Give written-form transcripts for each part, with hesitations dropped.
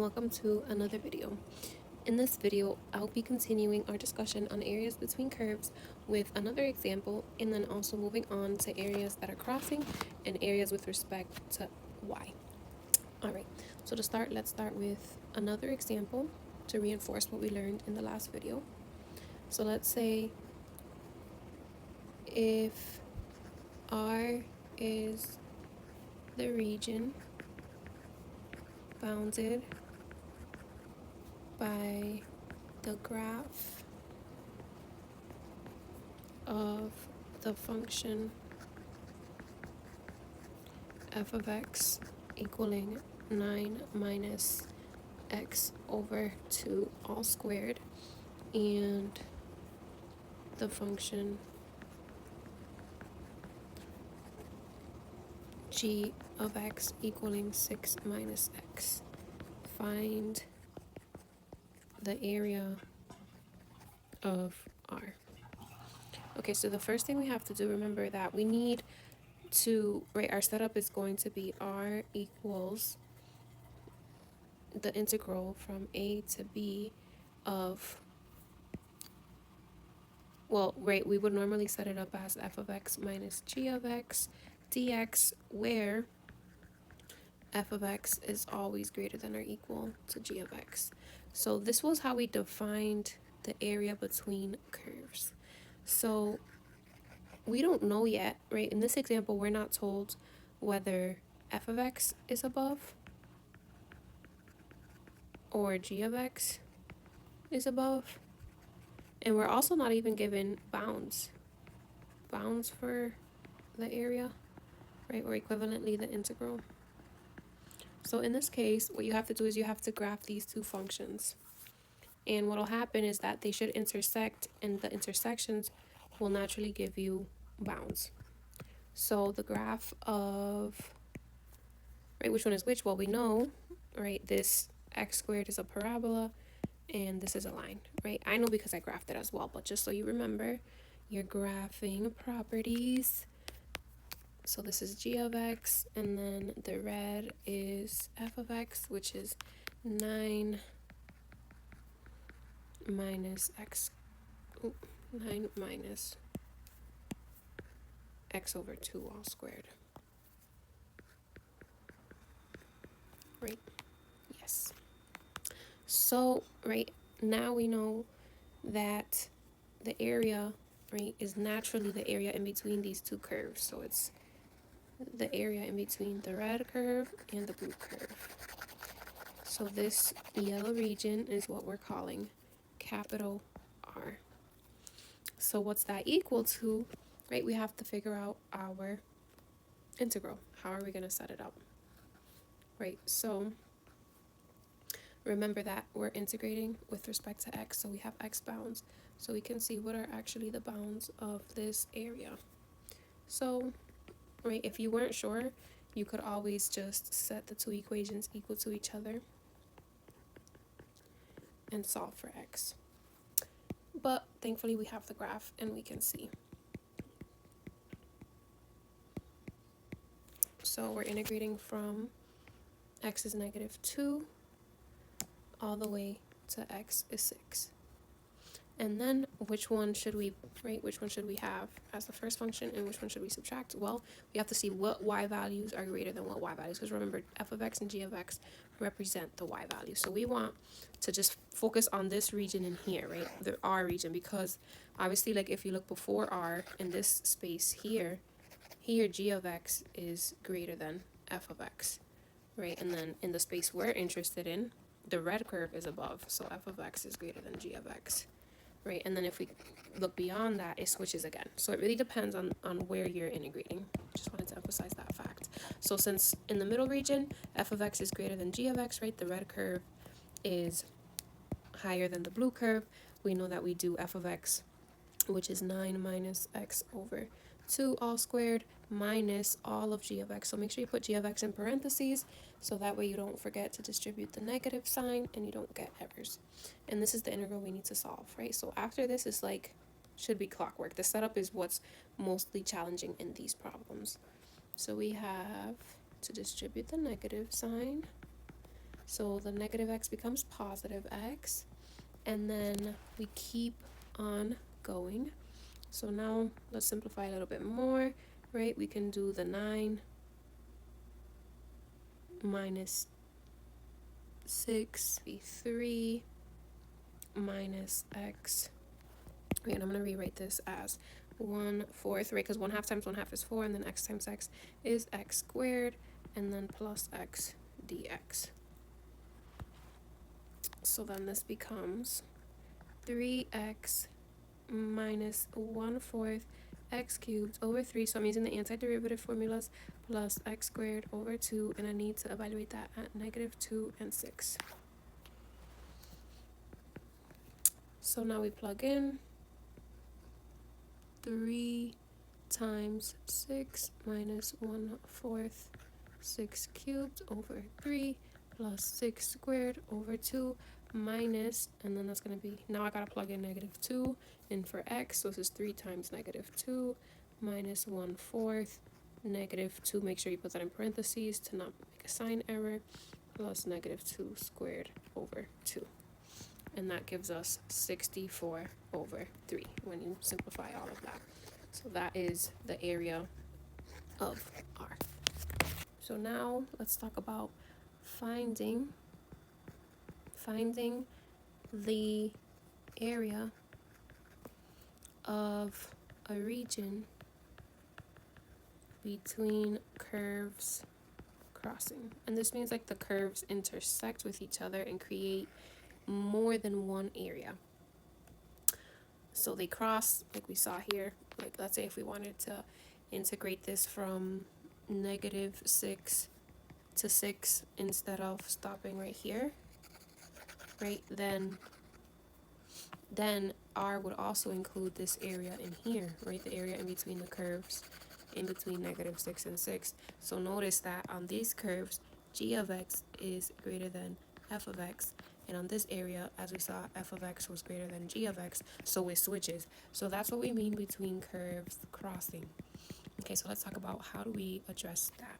Welcome to another video. In this video, I'll be continuing our discussion on areas between curves with another example, and then also moving on to areas that are crossing and areas with respect to y. Alright, so to start, let's start with another example to reinforce what we learned in the last video. So let's say if R is the region bounded by the graph of the function f of x equaling 9 minus x over 2 all squared, and the function g of x equaling 6 minus x. Find the area of R. Okay, so the first thing we have to do, remember that we need to, right, our setup is going to be R equals the integral from a to b of, well, right, we would normally set it up as f of x minus g of x dx, where f of x is always greater than or equal to g of x. So this was how we defined the area between curves. So we don't know yet, right? In this example, we're not told whether f of x is above or g of x is above. And we're also not even given bounds for the area, right? Or equivalently the integral. So in this case, what you have to do is you have to graph these two functions. And what will happen is that they should intersect, and the intersections will naturally give you bounds. So the graph of, right, which one is which? Well, we know, right, this x squared is a parabola and this is a line, right? I know because I graphed it as well, but just so you remember, you're graphing properties. So this is g of x, and then the red is f of x, which is 9 minus x, 9 minus x over 2 all squared. Right? Yes. So, right, now we know that the area, right, is naturally the area in between these two curves. So it's the area in between the red curve and the blue curve. So this yellow region is what we're calling capital R. So what's that equal to, right? We have to figure out our integral. How are we going to set it up? Right, so remember that we're integrating with respect to x, so we have x bounds. So we can see what are actually the bounds of this area. So, right, if you weren't sure, you could always just set the two equations equal to each other and solve for x. But thankfully we have the graph and we can see. So we're integrating from x is -2 all the way to x is 6. And then which one should we have as the first function, and which one should we subtract? Well, we have to see what y values are greater than what y values, because remember, f of x and g of x represent the y values. So we want to just focus on this region in here, right? The R region, because obviously, like, if you look before R in this space here g of x is greater than f of x, right? And then in the space we're interested in, the red curve is above, so f of x is greater than g of x, right? And then if we look beyond that, it switches again. So it really depends on where you're integrating. Just wanted to emphasize that fact. So since in the middle region, f of x is greater than g of x, right? The red curve is higher than the blue curve. We know that we do f of x, which is 9 minus x over 2 all squared, minus all of g of x. So make sure you put g of x in parentheses, so that way you don't forget to distribute the negative sign and you don't get errors. And this is the integral we need to solve, right? So after this is like, should be clockwork. The setup is what's mostly challenging in these problems. So we have to distribute the negative sign. So the negative x becomes positive x, and then we keep on going. So now let's simplify a little bit more, right? We can do the 9 minus 6 be 3 minus x. Wait, and I'm going to rewrite this as 1/4, right? Because 1/2 times 1/2 is 4, and then x times x is x squared, and then plus x dx. So then this becomes 3x minus 1/4 x cubed over 3. So I'm using the antiderivative formulas, plus x squared over 2, and I need to evaluate that at -2 and 6. So now we plug in 3 times 6 minus 1/4 6 cubed over 3 plus 6 squared over 2 minus, and then that's going to be, now I got to plug in -2 in for x, so this is 3 times -2 minus 1/4 -2, make sure you put that in parentheses to not make a sign error, plus -2 squared over 2. And that gives us 64/3 when you simplify all of that. So that is the area of R. So now let's talk about finding the area of a region between curves crossing. And this means like the curves intersect with each other and create more than one area. So they cross, like we saw here, like let's say if we wanted to integrate this from -6 to 6 instead of stopping right here, right, then R would also include this area in here, right, the area in between the curves, in between -6 and 6. So notice that on these curves, g of x is greater than f of x, and on this area, as we saw, f of x was greater than g of x, so it switches. So that's what we mean between curves crossing. Okay, so let's talk about how do we address that.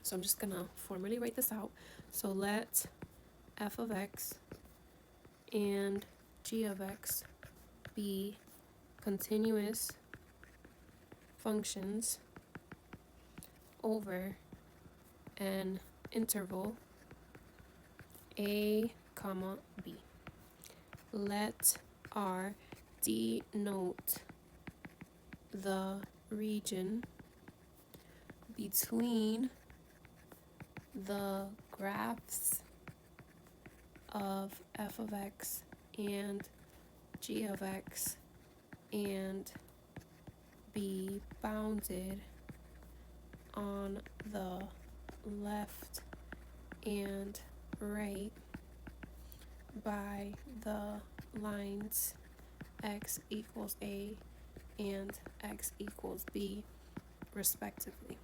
So I'm just gonna formally write this out. So let f of x and g of x be continuous functions over an interval a comma b. Let R denote the region between the graphs of f of x and g of x and be bounded on the left and right by the lines x equals a and x equals b respectively.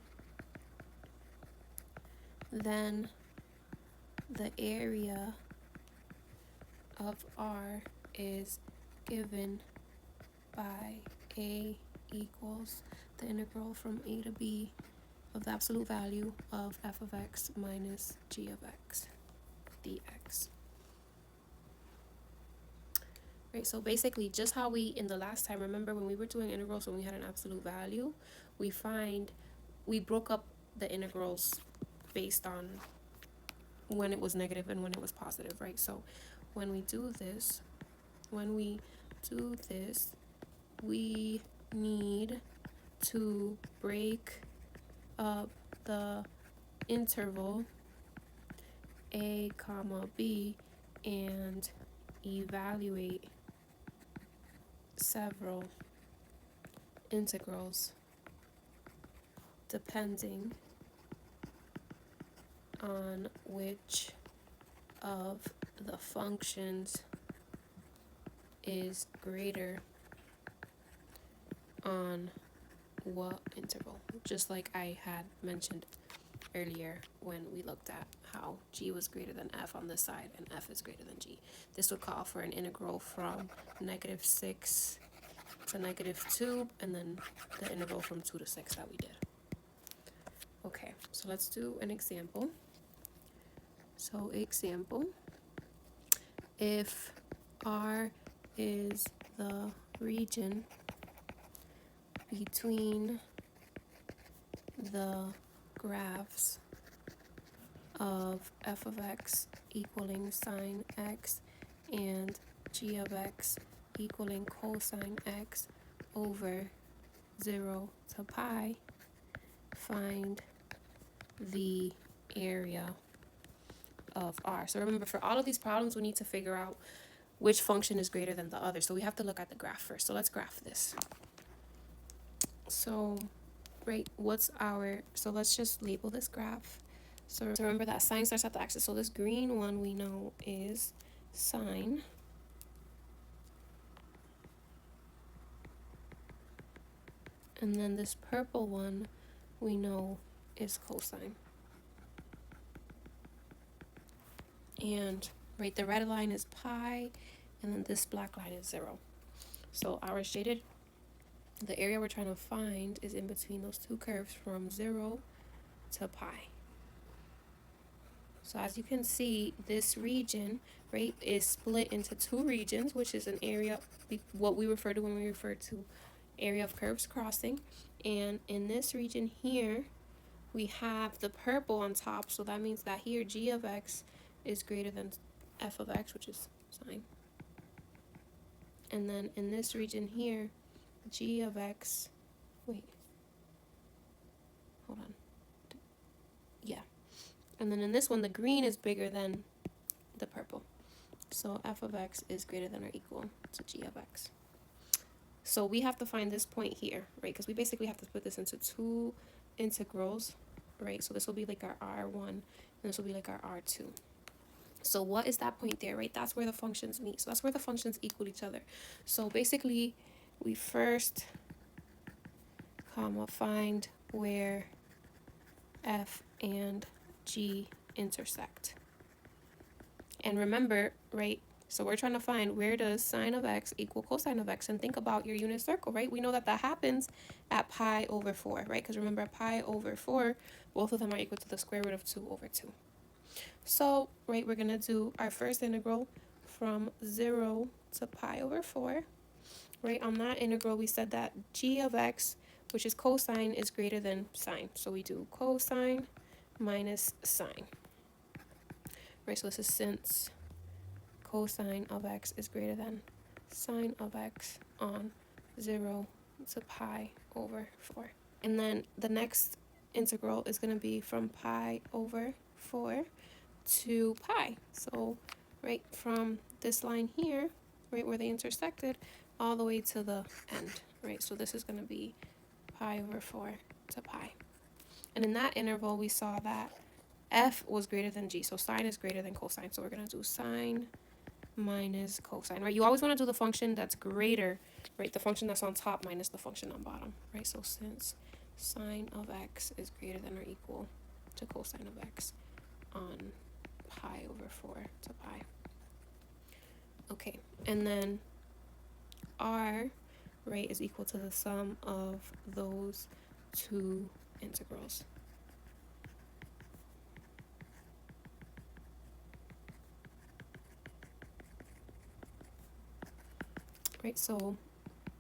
Then the area of R is given by a equals the integral from a to b of the absolute value of f of x minus g of x dx. Right, so basically just how we in the last time, remember when we were doing integrals, when we had an absolute value, we broke up the integrals based on when it was negative and when it was positive, right? So when we do this, we need to break up the interval a comma b and evaluate several integrals depending on which of the functions is greater on what interval, just like I had mentioned earlier when we looked at how g was greater than f on this side and f is greater than g. This would call for an integral from -6 to -2, and then the integral from 2 to 6 that we did. Okay, so let's do an example. So example, if R is the region between the graphs of f of x equaling sine x and g of x equaling cosine x over 0 to pi, find the area of R. So remember, for all of these problems, we need to figure out which function is greater than the other. So we have to look at the graph first. So let's graph this. So, right, so let's just label this graph. So remember that sine starts at the axis. So this green one we know is sine. And then this purple one we know is cosine. And right, the red line is pi, and then this black line is 0. So our shaded, the area we're trying to find is in between those two curves from 0 to pi. So as you can see, this region, right, is split into two regions, which is an area, what we refer to when we refer to area of curves crossing. And in this region here, we have the purple on top. So that means that here g of x is greater than f of x, which is sine. And then in this region here, g of x, hold on. Yeah. And then in this one, the green is bigger than the purple. So f of x is greater than or equal to g of x. So we have to find this point here, right? Because we basically have to split this into two integrals, right? So this will be like our R1, and this will be like our R2. So what is that point there, right? That's where the functions meet. So that's where the functions equal each other. So basically, we first, find where f and g intersect. And remember, right, so we're trying to find where does sine of x equal cosine of x, and think about your unit circle, right? We know that that happens at pi over 4, right? Because remember, pi over 4, both of them are equal to the square root of 2 over 2. So, right, we're going to do our first integral from 0 to pi over 4. Right, on that integral, we said that g of x, which is cosine, is greater than sine. So we do cosine minus sine. Right, so this is since cosine of x is greater than sine of x on 0 to pi over 4. And then the next integral is going to be from pi over 4 to pi. So, right, from this line here, right, where they intersected, all the way to the end, right? So this is going to be pi over 4 to pi. And in that interval, we saw that f was greater than g. So sine is greater than cosine. So we're going to do sine minus cosine, right? You always want to do the function that's greater, right? The function that's on top minus the function on bottom, right? So since sine of x is greater than or equal to cosine of x on pi over 4 to pi. Okay, and then r, right, is equal to the sum of those two integrals. Right, so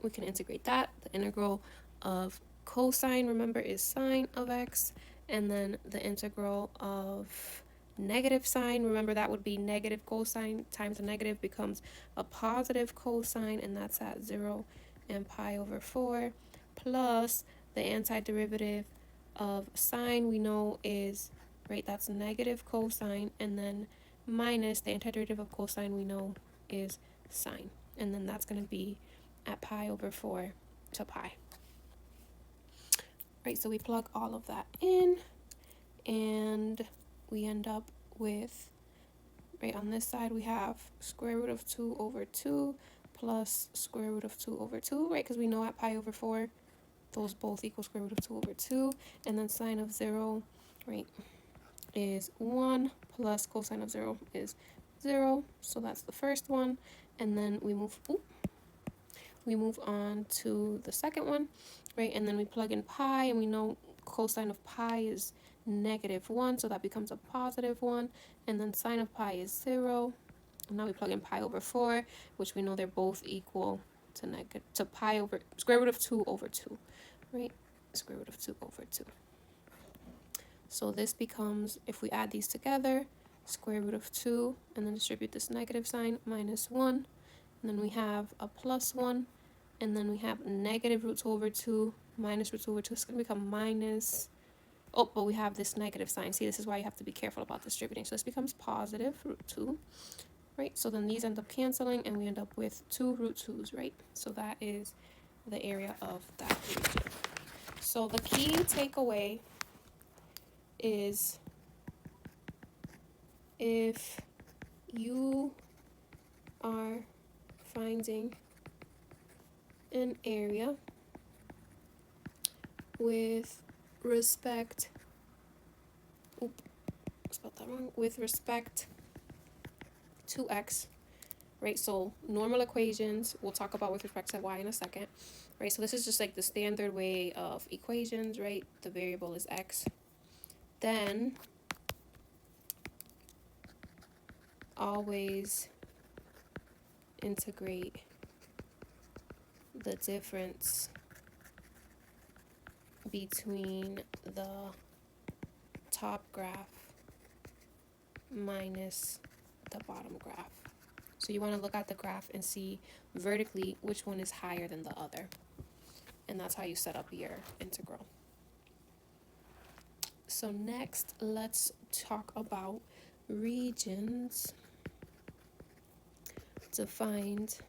we can integrate that. The integral of cosine, remember, is sine of x, and then the integral of negative sine, remember, that would be negative cosine times a negative becomes a positive cosine, and that's at 0 and pi over 4, plus the antiderivative of sine we know is, right, that's negative cosine, and then minus the antiderivative of cosine we know is sine, and then that's going to be at pi over 4 to pi. Right, so we plug all of that in, and we end up with, right, on this side we have square root of 2 over 2 plus square root of 2 over 2, right, because we know at pi over 4 those both equal square root of 2 over 2, and then sine of 0, right, is 1 plus cosine of 0 is 0, so that's the first one, and then we move on to the second one, right, and then we plug in pi, and we know cosine of pi is -1, so that becomes a +1, and then sine of pi is 0. And now we plug in pi over 4, which we know they're both equal to pi over square root of 2 over 2, right? Square root of 2 over 2. So this becomes, if we add these together, square root of 2, and then distribute this negative sign, -1, and then we have a +1, and then we have negative root 2 over 2 minus root 2 over 2. It's going to become minus, oh, but we have this negative sign. See, this is why you have to be careful about distributing. So this becomes positive root 2, right? So then these end up canceling, and we end up with 2 root 2's, right? So that is the area of that region. So the key takeaway is, if you are finding an area with respect, spelled that wrong, with respect to x, right? So normal equations, we'll talk about with respect to y in a second, right? So this is just like the standard way of equations, right? The variable is x. Then always integrate the difference between the top graph minus the bottom graph. So you want to look at the graph and see vertically which one is higher than the other. And that's how you set up your integral. So next, let's talk about regions defined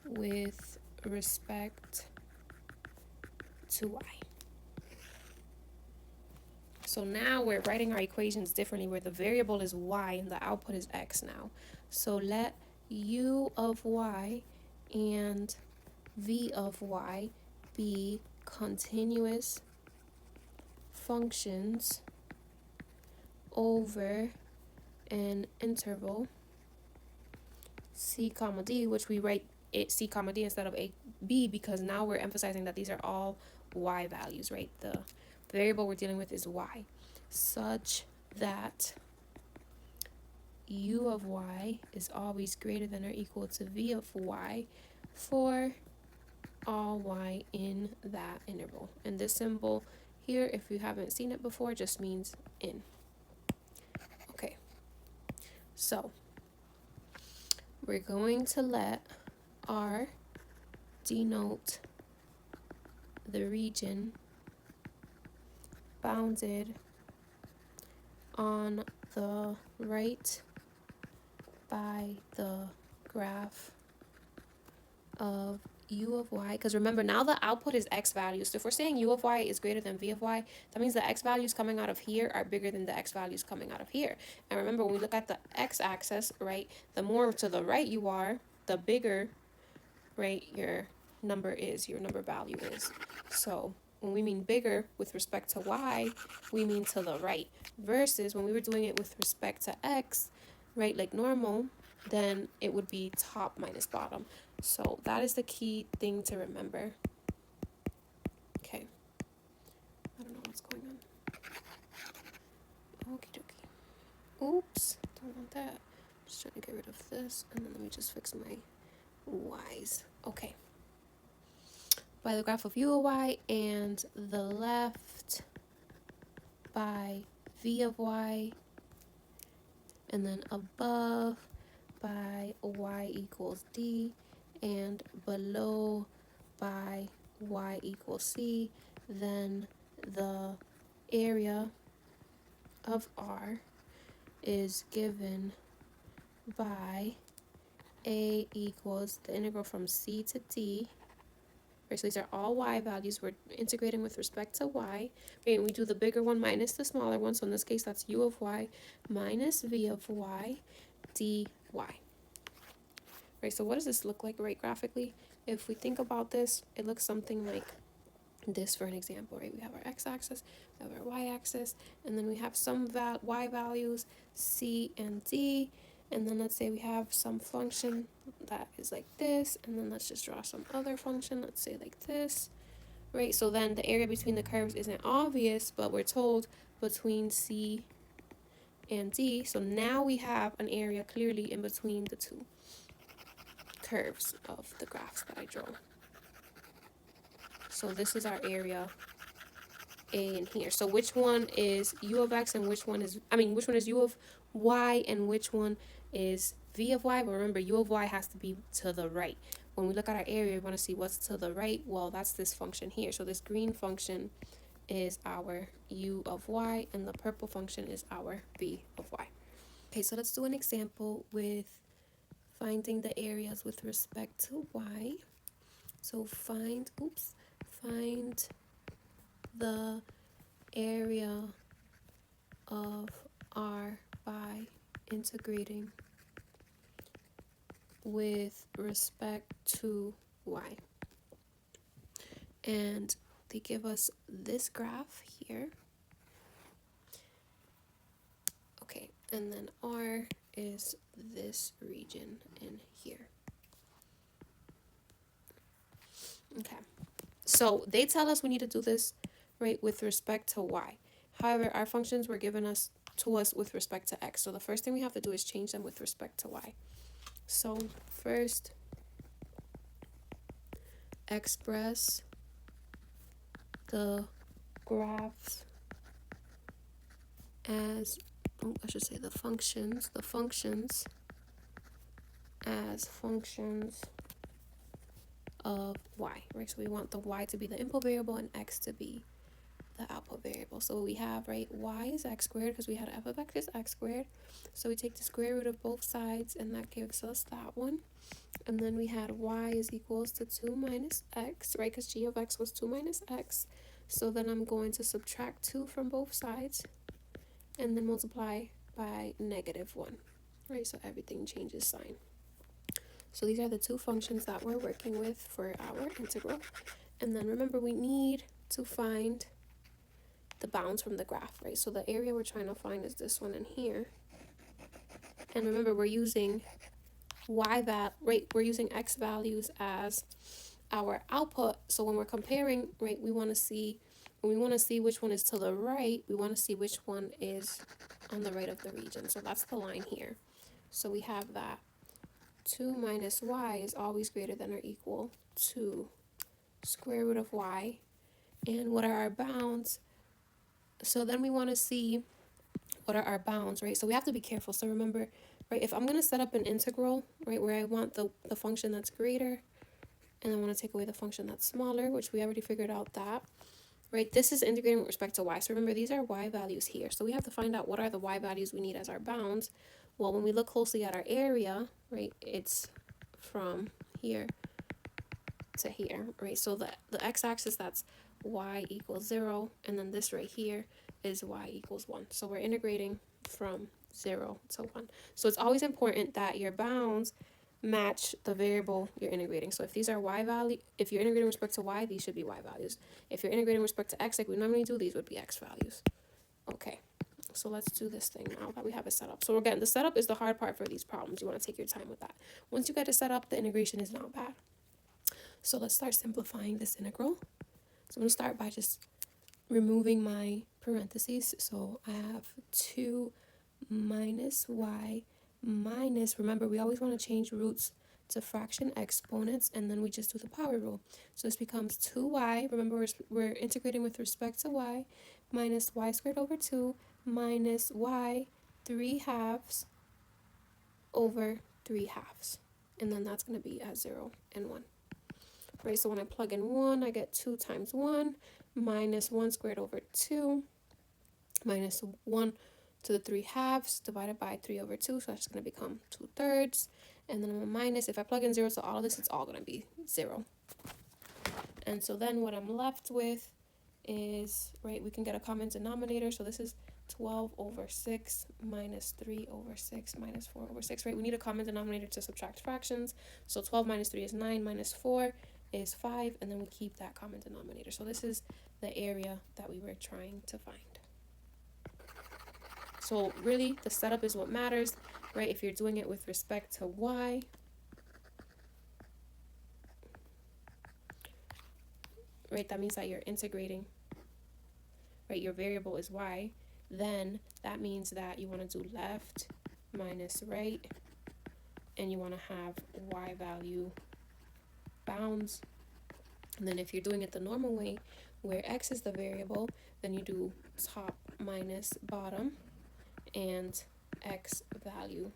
with respect to y. So now we're writing our equations differently, where the variable is y and the output is x now. So let u of y and v of y be continuous functions over an interval c comma d, which we write it c comma d instead of a b, because now we're emphasizing that these are all y values, right? The variable we're dealing with is y, such that u of y is always greater than or equal to v of y for all y in that interval. And this symbol here, if you haven't seen it before, just means in. Okay, so we're going to let R denote the region bounded on the right by the graph of u of y, because remember, now the output is x values. So if we're saying u of y is greater than v of y, that means the x values coming out of here are bigger than the x values coming out of here. And remember, when we look at the x-axis, right, the more to the right you are, the bigger, right, your number value is. So when we mean bigger with respect to y, we mean to the right, versus when we were doing it with respect to x, right, like normal, then it would be top minus bottom. So that is the key thing to remember. Okay. I don't know what's going on. Okie dokie. Oops. Don't want that. Just trying to get rid of this. And then let me just fix my y's. Okay. By the graph of u of y, and the left by v of y, and then above by y equals d, and below by y equals c, then the area of R is given by a equals the integral from c to d. Right, so these are all y values. We're integrating with respect to y. Right, we do the bigger one minus the smaller one. So in this case, that's u of y minus v of y dy. Right, so what does this look like, right, graphically? If we think about this, it looks something like this for an example, right? We have our x-axis, we have our y-axis, and then we have some y values, c and d, and then let's say we have some function that is like this, and then let's just draw some other function, let's say like this, right? So then the area between the curves isn't obvious, but we're told between C and D. So now we have an area clearly in between the two curves of the graphs that I draw. So this is our area A in here. So which one is U of X and which one is, which one is U of Y and which one is V of Y? But remember, U of Y has to be to the right. When we look at our area, we want to see what's to the right. Well, that's this function here. So this green function is our U of Y and the purple function is our V of Y. Okay, so let's do an example with finding the areas with respect to Y. So find the area of R by integrating with respect to Y. And they give us this graph here. Okay, and then R is this region in here. Okay, so they tell us we need to do this, right, with respect to Y. However, our functions were given to us with respect to X. So the first thing we have to do is change them with respect to Y. So first, express the graphs as, I should say the functions as functions of Y, right? So we want the Y to be the input variable and X to be the output variable. So we have, right, Y is X squared because we had f of X is X squared. So we take the square root of both sides and that gives us that one. And then we had Y is equals to 2 minus X, right? Because G of X was 2 minus X. So then I'm going to subtract 2 from both sides and then multiply by -1, right? So everything changes sign. So these are the two functions that we're working with for our integral. And then remember, we need to find the bounds from the graph, right? So the area we're trying to find is this one in here. And remember, we're using we're using X values as our output. So when we're comparing, right, we want to see which one is to the right, we want to see which one is on the right of the region. So that's the line here. So we have that 2 minus Y is always greater than or equal to square root of Y. And what are our bounds? So then we want to see what are our bounds, right? So we have to be careful. So remember, right, if I'm going to set up an integral, right, where I want the function that's greater and I want to take away the function that's smaller, which we already figured out that, right, this is integrating with respect to Y. So remember, these are Y values here. So we have to find out what are the Y values we need as our bounds. Well, when we look closely at our area, right, it's from here to here, right? So the x-axis, that's Y equals 0, and then this right here is Y equals 1. So we're integrating from 0 to 1. So it's always important that your bounds match the variable you're integrating. So if these are Y value, if you're integrating with respect to Y, these should be Y values. If you're integrating with respect to X, like we normally do, these would be X values. Okay. So let's do this thing now that we have it set up. So again, the setup is the hard part for these problems. You want to take your time with that. Once you get it set up, the integration is not bad. So let's start simplifying this integral. So I'm going to start by just removing my parentheses. So I have 2 minus Y minus, remember we always want to change roots to fraction exponents, and then we just do the power rule. So this becomes 2Y, remember we're integrating with respect to Y, minus Y squared over 2 minus Y 3/2 over 3/2. And then that's going to be at 0 and 1. Right, so when I plug in 1, I get 2 times 1 minus 1 squared over 2 minus 1 to the 3/2 divided by 3 over 2. So that's going to become 2/3. And then I'm a minus. If I plug in 0 to all of this, it's all going to be 0. And so then what I'm left with is, right, we can get a common denominator. So this is 12 over 6 minus 3 over 6 minus 4 over 6, right? We need a common denominator to subtract fractions. So 12 minus 3 is 9, minus 4 is 5, and then we keep that common denominator. So this is the area that we were trying to find. So really, the setup is what matters, right? If you're doing it with respect to Y, right? That means that you're integrating, right? Your variable is y. Then that means that you want to do left minus right, and you want to have y value bounds. And then if you're doing it the normal way, where x is the variable, then you do top minus bottom and x value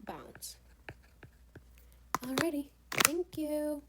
bounds. Alrighty, thank you.